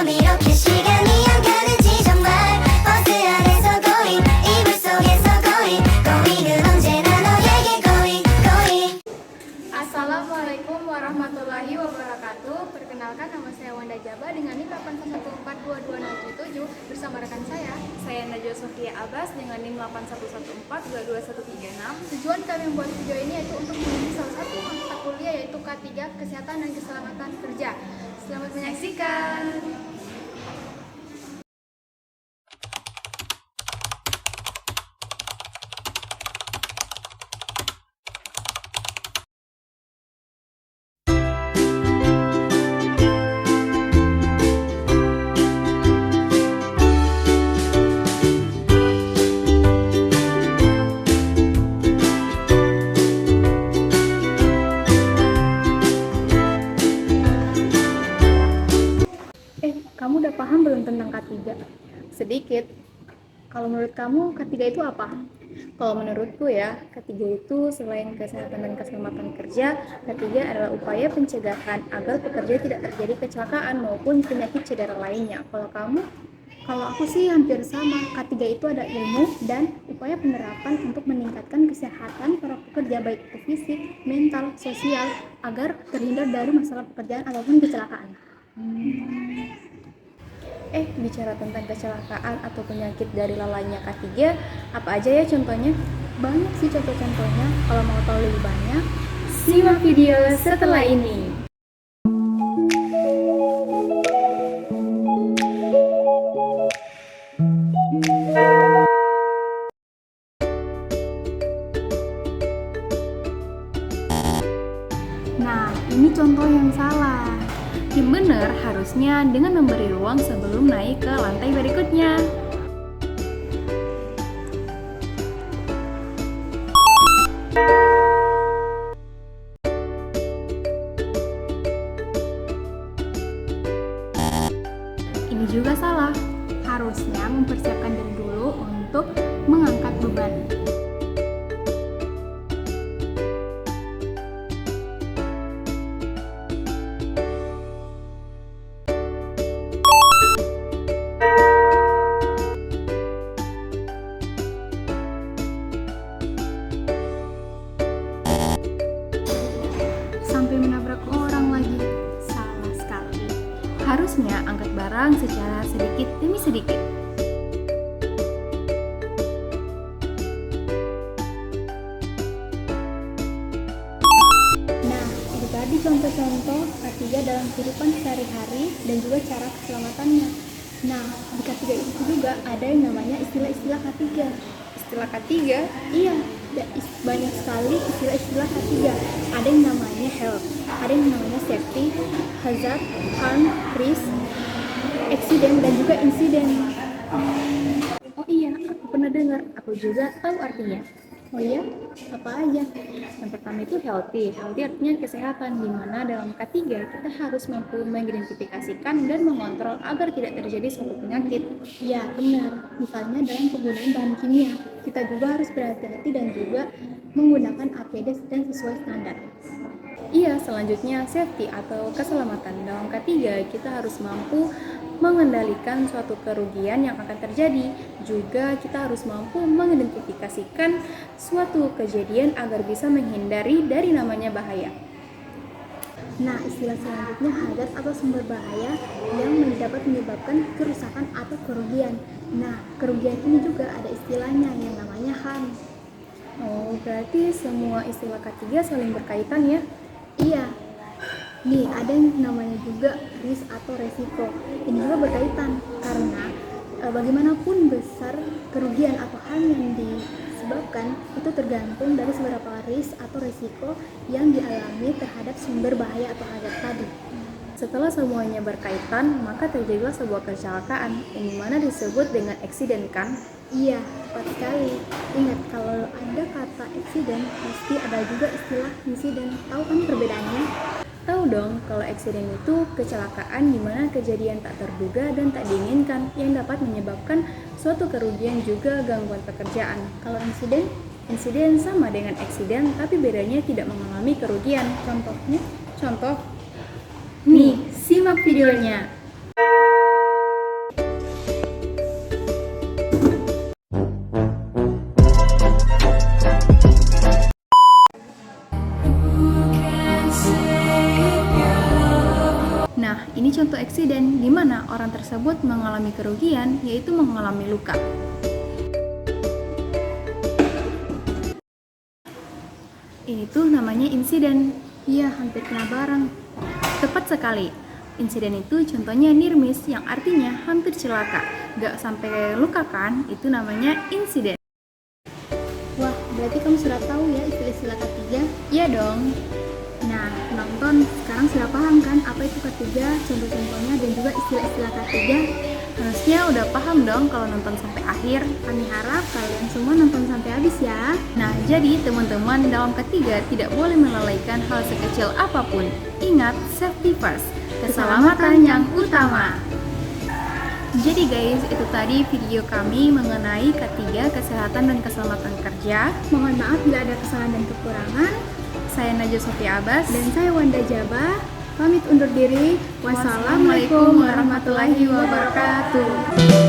이렇게 시간이 안 가는지 정말 버스 안에서 going 이불 속에서 going은 언제나 너에게 going. Assalamualaikum warahmatullahi wabarakatuh. Perkenalkan, nama saya Wanda Jaba dengan NIM 811422677 bersama rekan saya Najwa Sofia Abbas dengan NIM 811422136. Tujuan kami membuat video ini yaitu untuk menguji salah satu mata kuliah yaitu K3 Kesehatan dan Keselamatan Kerja. Selamat menyaksikan. Kamu udah paham belum tentang K3? Sedikit. Kalau menurut kamu K3 itu apa? Kalau menurutku ya, K3 itu selain kesehatan dan keselamatan kerja, K3 adalah upaya pencegahan agar pekerja tidak terjadi kecelakaan maupun penyakit cedera lainnya. Kalau kamu? Kalau aku sih hampir sama. K3 itu ada ilmu dan upaya penerapan untuk meningkatkan kesehatan para pekerja baik itu fisik, mental, sosial agar terhindar dari masalah pekerjaan ataupun kecelakaan. Bicara tentang kecelakaan atau penyakit dari lalainya K3, apa aja ya contohnya? Banyak sih contoh-contohnya. Kalau mau tahu lebih banyak, Simak video setelah ini. Nah, ini contoh yang salah. Yang benar harusnya dengan memberi ruang sebelum naik ke lantai berikutnya. Ini juga salah. Harusnya mempersiapkan diri dulu untuk mengangkat beban. Sampai menabrak orang lagi. Salah sekali. Harusnya angkat barang secara sedikit demi sedikit. Nah, itu tadi contoh-contoh K3 dalam kehidupan sehari-hari dan juga cara keselamatannya. Nah, di K3 itu juga ada yang namanya istilah-istilah K3. Istilah K3? Iya, banyak sekali istilah-istilah K3. Ada yang namanya health, ada yang namanya safety, hazard, harm, risk, accident, dan juga insiden. Oh iya, aku pernah dengar. Aku juga tahu artinya. Oh iya? Apa aja? Yang pertama itu healthy. Healthy artinya kesehatan, di mana dalam K3 kita harus mampu mengidentifikasikan dan mengontrol agar tidak terjadi suatu penyakit. Ya, benar. Misalnya dalam penggunaan bahan kimia, kita juga harus berhati-hati dan juga menggunakan APD dan sesuai standar. Iya, selanjutnya safety atau keselamatan. Dalam K3 kita harus mampu mengendalikan suatu kerugian yang akan terjadi. Juga kita harus mampu mengidentifikasikan suatu kejadian agar bisa menghindari dari namanya bahaya. Nah, istilah selanjutnya hazard atau sumber bahaya yang dapat menyebabkan kerusakan atau kerugian. Nah, kerugian ini juga ada istilahnya yang namanya harm. Oh, berarti semua istilah K3 saling berkaitan ya? Iya. Nih, ada yang namanya juga risk atau resiko. Ini juga berkaitan karena bagaimanapun besar kerugian atau hal yang disebabkan itu tergantung dari seberapa risk atau resiko yang dialami terhadap sumber bahaya atau hazard tadi. Setelah semuanya berkaitan, maka terjadilah sebuah kecelakaan yang dimana disebut dengan accident kan? Iya, tepat sekali. Ingat, kalau ada kata accident, pasti ada juga istilah insiden. Tahu kan perbedaannya? Tahu dong, kalau accident itu kecelakaan di mana kejadian tak terduga dan tak diinginkan yang dapat menyebabkan suatu kerugian juga gangguan pekerjaan. Kalau insiden? Insiden sama dengan accident, tapi bedanya tidak mengalami kerugian. Contohnya? Contoh, nih, simak videonya. contoh eksiden di mana orang tersebut mengalami kerugian, yaitu mengalami luka. Ini tuh namanya insiden. Iya, hampir kena bareng. Tepat sekali. Insiden itu contohnya near miss yang artinya hampir celaka. Gak sampai luka kan, itu namanya insiden. Wah, berarti kamu sudah tahu ya istilah-istilah K3? Iya dong. Nah, penonton sekarang sudah paham kan apa itu K3, contoh-contohnya dan juga istilah-istilah K3? Harusnya udah paham dong kalau nonton sampai akhir. Kami harap kalian semua nonton sampai habis ya. Nah, jadi teman-teman dalam ketiga tidak boleh melalaikan hal sekecil apapun. Ingat, safety first, keselamatan yang utama. Jadi guys, itu tadi video kami mengenai ketiga kesehatan dan keselamatan kerja. Mohon maaf bila ada kesalahan dan kekurangan. Saya Najwa Sofia Abbas Dan saya Wanda Jaba, pamit undur diri. wassalamualaikum warahmatullahi wabarakatuh.